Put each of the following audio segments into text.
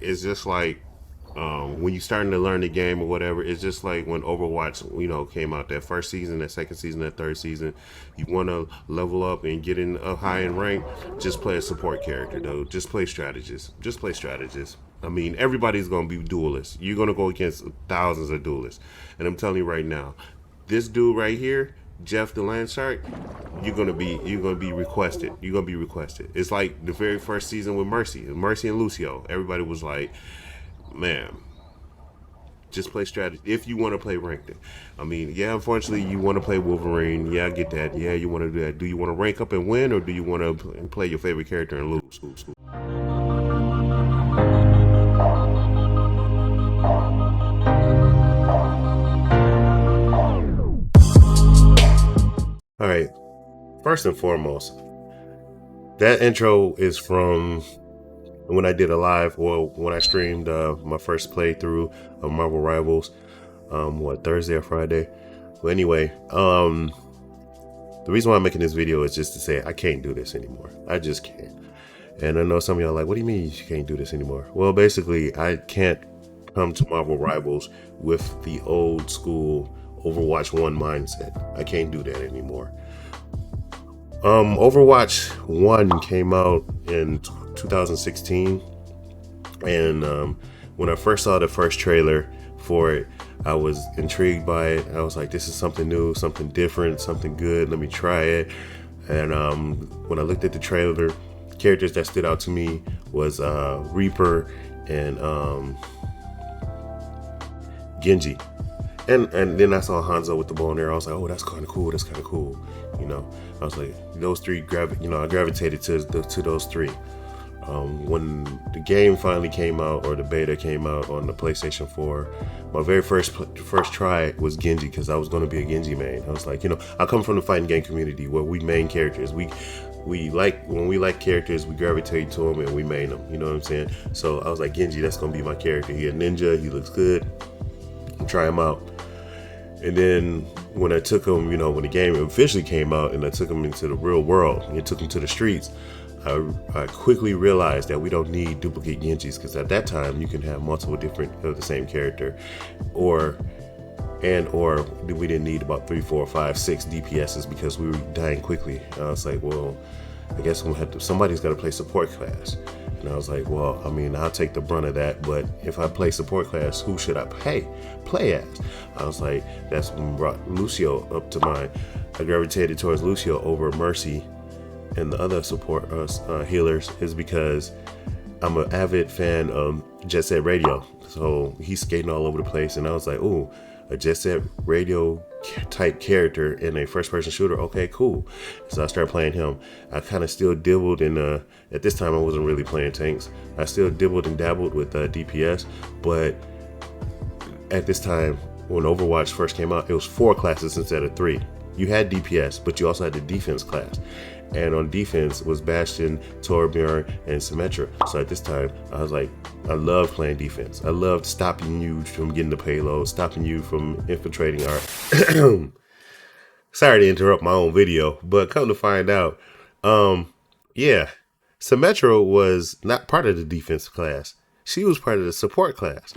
it's just like when you starting to learn the game or whatever. It's just like when Overwatch, came out that first season, that second season, that third season. You want to level up and get in a high in rank. Just play a support character, though. Just play strategist. Just play strategist. I mean, everybody's gonna be duelists. You're gonna go against thousands of duelists, and I'm telling you right now, this dude right here, Jeff the Land Shark, you're gonna be requested. You're gonna be requested. It's like the very first season with Mercy and Lucio. Everybody was like, man, just play strategy if you want to play ranked. I mean, yeah, unfortunately, you want to play Wolverine. Yeah, I get that. Yeah, you want to do that. Do you want to rank up and win, or do you want to play your favorite character and lose? All right. First and foremost, that intro is from when I did a live, or when I streamed my first playthrough of Marvel Rivals. Thursday or Friday? Well, anyway, the reason why I'm making this video is just to say I can't do this anymore. I just can't. And I know some of y'all are like, what do you mean you can't do this anymore? Well, basically, I can't come to Marvel Rivals with the old school Overwatch 1 mindset. I can't do that anymore. Overwatch 1 came out in 2016, and when I first saw the first trailer for it, I was intrigued by it. I was like, this is something new, something different, something good. Let me try it. And when I looked at the trailer, characters that stood out to me was Reaper and Genji. And then I saw Hanzo with the bow and arrow. I was like, oh, that's kind of cool. That's kind of cool. I was like, those three, I gravitated to those three. When the game finally came out, or the beta came out on the PlayStation 4, my very first try was Genji, because I was going to be a Genji main. I was like, I come from the fighting game community where we main characters. We like, when we like characters, we gravitate to them and we main them. You know what I'm saying? So I was like, Genji, that's going to be my character. He a ninja. He looks good. Try him out. And then when I took him, when the game officially came out and I took him into the real world and took him to the streets, I quickly realized that we don't need duplicate Genjis, because at that time you can have multiple different of the same character, or we didn't need about 3, 4, 5, 6 DPSs because we were dying quickly. And I was like, well, I guess somebody's got to play support class. And I was like, well, I mean, I'll take the brunt of that, but if I play support class, who should I play as? I was like, that's when brought Lucio up to mind. I gravitated towards Lucio over Mercy and the other support healers, is because I'm an avid fan of Jet Set Radio. So he's skating all over the place, and I was like, ooh, a Jet Set Radio type character in a first person shooter. Okay, cool. So I started playing him. I kind of still dibbled in at this time I wasn't really playing tanks. I still dibbled and dabbled with DPS, but at this time when Overwatch first came out, it was 4 classes instead of 3. You had DPS, but you also had the defense class. And on defense was Bastion, Torbjorn, and Symmetra. So at this time, I was like, I love playing defense. I loved stopping you from getting the payload, stopping you from infiltrating our... Sorry to interrupt my own video, but come to find out, yeah, Symmetra was not part of the defense class. She was part of the support class.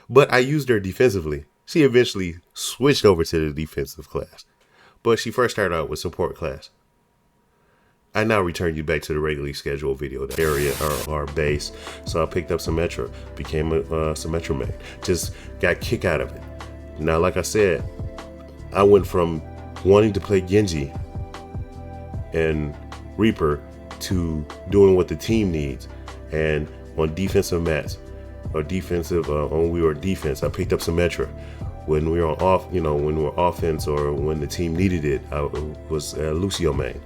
But I used her defensively. She eventually switched over to the defensive class. But she first started out with support class. I now return you back to the regularly scheduled video, the area or our base. So I picked up Symmetra, became a Symmetra main. Just got kick out of it. Now, like I said, I went from wanting to play Genji and Reaper to doing what the team needs. And on defensive mats, or defensive, when we were defense, I picked up Symmetra. When we were when we were offense, or when the team needed it, I was Lucio main.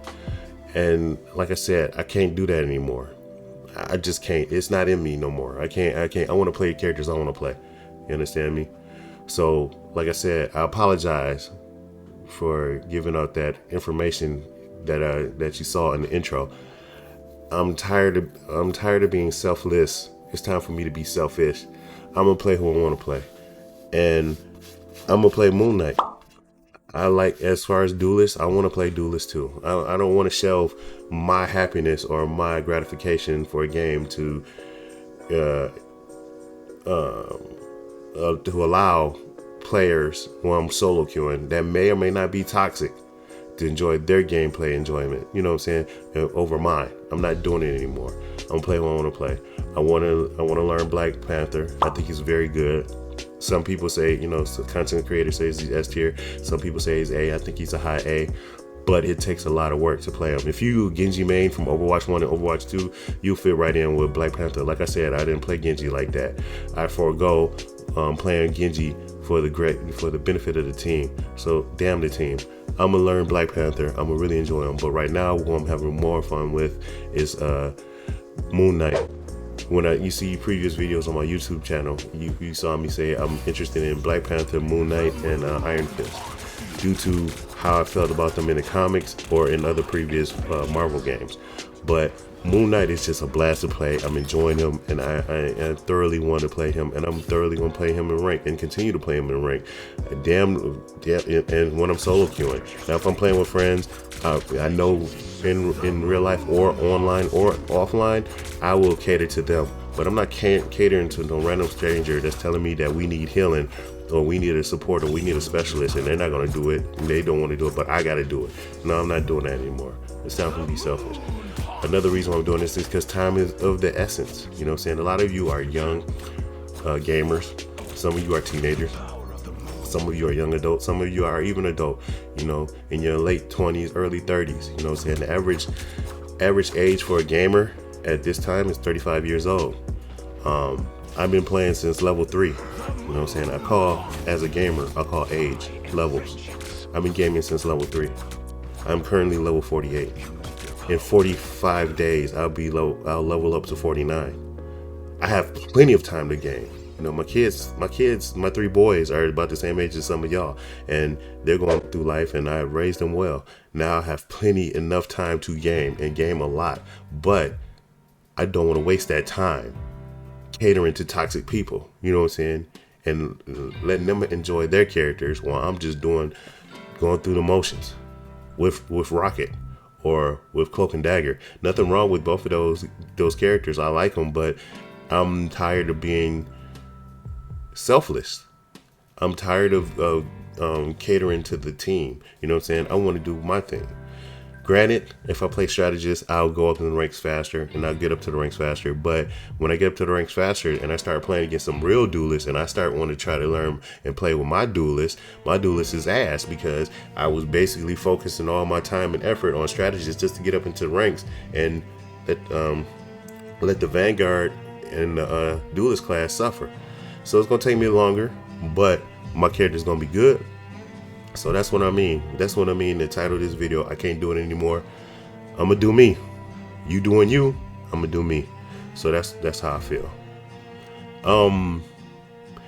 And like I said, I can't do that anymore. I just can't. It's not in me no more. I can't. I want to play the characters I want to play. You understand me? So, like I said, I apologize for giving out that information that you saw in the intro. I'm tired of being selfless. It's time for me to be selfish. I'm gonna play who I want to play, and I'm gonna play Moon Knight. I like, as far as duelists, I want to play duelists too. I don't want to shelve my happiness or my gratification for a game to to allow players when I'm solo queuing that may or may not be toxic to enjoy their gameplay enjoyment. You know what I'm saying? Over mine. I'm not doing it anymore. I'm playing what I want to play. I want to learn Black Panther. I think he's very good. Some people say, you know, content creators say he's S tier. Some people say he's A. I think he's a high A. But it takes a lot of work to play him. If you Genji main from Overwatch 1 and Overwatch 2, you'll fit right in with Black Panther. Like I said, I didn't play Genji like that. I forego playing Genji for the benefit of the team. So damn the team. I'm gonna learn Black Panther. I'm gonna really enjoy him. But right now, what I'm having more fun with is Moon Knight. When you see previous videos on my YouTube channel, you saw me say I'm interested in Black Panther, Moon Knight, and Iron Fist, due to how I felt about them in the comics or in other previous Marvel games. But Moon Knight is just a blast to play. I'm enjoying him, and I thoroughly want to play him, and I'm thoroughly going to play him in rank and continue to play him in rank. Damn, and when I'm solo queuing. Now, if I'm playing with friends, I know in real life or online or offline, I will cater to them. But I'm not catering to no random stranger that's telling me that we need healing, or we need a support, or we need a specialist, and they're not going to do it, and they don't want to do it, but I got to do it. No, I'm not doing that anymore. It's time for me to be selfish. Another reason why I'm doing this is because time is of the essence. You know what I'm saying? A lot of you are young gamers. Some of you are teenagers. Some of you are young adults. Some of you are even adult, you know, in your late 20s, early 30s. You know what I'm saying? The average age for a gamer at this time is 35 years old. I've been playing since level 3. You know what I'm saying? As a gamer, I call age levels. I've been gaming since level 3. I'm currently level 48. In 45 days, I'll level up to 49. I have plenty of time to game. You know, my 3 boys are about the same age as some of y'all, and they're going through life, and I raised them well. Now I have enough time to game, and game a lot, but I don't want to waste that time catering to toxic people, you know what I'm saying? And letting them enjoy their characters while I'm just going through the motions with Rocket or with Cloak and Dagger. Nothing wrong with both of those characters. I like them, but I'm tired of being selfless. I'm tired of catering to the team. You know what I'm saying? I want to do my thing. Granted, if I play strategist, I'll go up in the ranks faster, and I'll get up to the ranks faster. But when I get up to the ranks faster and I start playing against some real duelists, and I start wanting to try to learn and play with my duelist is ass, because I was basically focusing all my time and effort on strategists just to get up into the ranks and let the Vanguard and the duelist class suffer. So it's gonna take me longer, but my character's gonna be good. So that's what I mean. That's what I mean. The title of this video, I can't do it anymore. I'm gonna do me. You doing you, I'm gonna do me. So that's how I feel.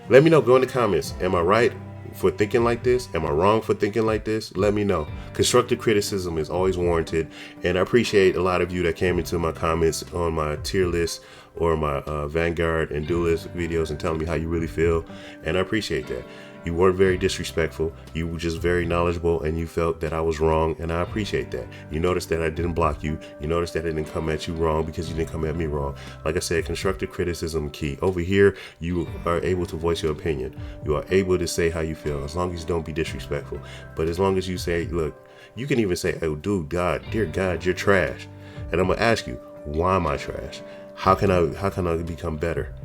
Let me know. Go in the comments. Am I right for thinking like this? Am I wrong for thinking like this? Let me know. Constructive criticism is always warranted, and I appreciate a lot of you that came into my comments on my tier list or my Vanguard and Duelist videos and telling me how you really feel, and I appreciate that. You weren't very disrespectful. You were just very knowledgeable, and you felt that I was wrong, and I appreciate that. You noticed that I didn't block you. You noticed that I didn't come at you wrong because you didn't come at me wrong. Like I said, constructive criticism key. Over here, you are able to voice your opinion. You are able to say how you feel, as long as you don't be disrespectful. But as long as you say, look, you can even say, oh, dude, dear God, you're trash. And I'm gonna ask you, why am I trash? How can I become better?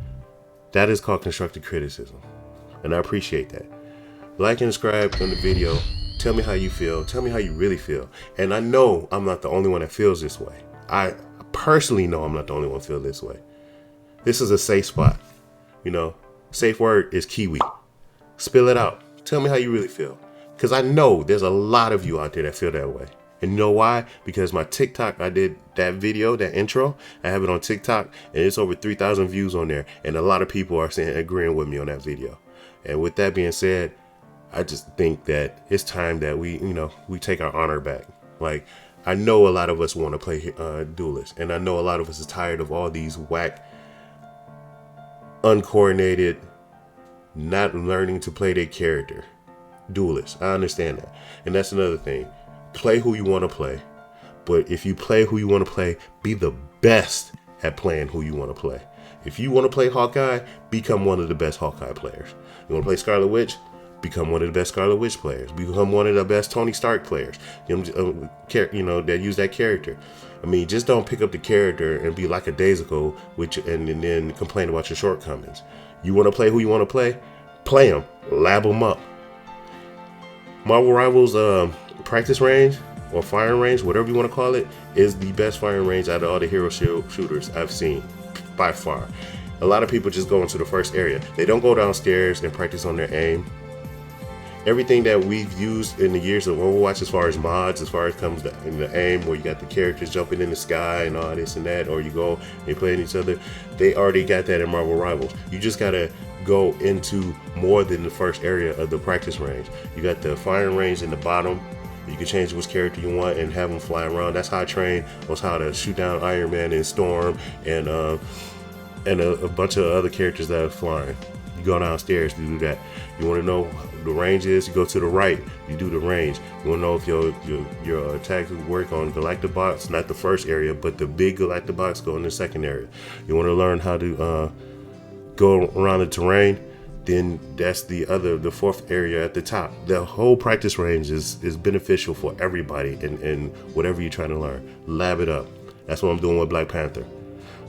That is called constructive criticism. And I appreciate that. Like and subscribe on the video. Tell me how you feel. Tell me how you really feel. And I know I'm not the only one that feels this way. I personally know I'm not the only one that feels this way. This is a safe spot. You know, safe word is Kiwi. Spill it out. Tell me how you really feel. Because I know there's a lot of you out there that feel that way. And you know why? Because my TikTok, I did that video, that intro, I have it on TikTok, and it's over 3,000 views on there. And a lot of people are agreeing with me on that video. And with that being said, I just think that it's time that we take our honor back. Like, I know a lot of us want to play duelists, and I know a lot of us is tired of all these whack, uncoordinated, not learning to play their character duelists. I understand that. And that's another thing. Play who you want to play. But if you play who you want to play, be the best at playing who you want to play. If you want to play Hawkeye, become one of the best Hawkeye players. You want to play Scarlet Witch? Become one of the best Scarlet Witch players. Become one of the best Tony Stark players. That use that character. I mean, just don't pick up the character and be like a daisical, and then complain about your shortcomings. You want to play who you want to play them, lab them up. Marvel Rivals practice range or firing range, whatever you want to call it, is the best firing range out of all the hero shooters I've seen, by far. A lot of people just go into the first area. They don't go downstairs and practice on their aim. Everything that we've used in the years of Overwatch, as far as mods, as far as comes in the aim, where you got the characters jumping in the sky and all this and that, or you go and you playing each other, they already got that in Marvel Rivals. You just gotta go into more than the first area of the practice range. You got the firing range in the bottom. You can change which character you want and have them fly around. That's how I trained, was how to shoot down Iron Man and Storm and a bunch of other characters that are flying. You go downstairs to do that. You want to know the range is, you go to the right, you do the range. You want to know if your attacks work on Galactabox, not the first area, but the big Galactabox, go in the second area. You want to learn how to go around the terrain, then that's the fourth area at the top. The whole practice range is beneficial for everybody and whatever you're trying to learn. Lab it up. That's what I'm doing with Black Panther.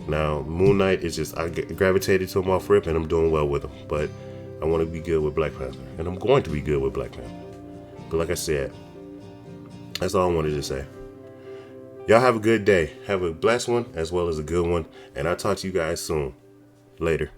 Now, Moon Knight is just, I gravitated to him off rip and I'm doing well with him. But I want to be good with Black Panther. And I'm going to be good with Black Panther. But like I said, that's all I wanted to say. Y'all have a good day. Have a blessed one as well as a good one. And I'll talk to you guys soon. Later.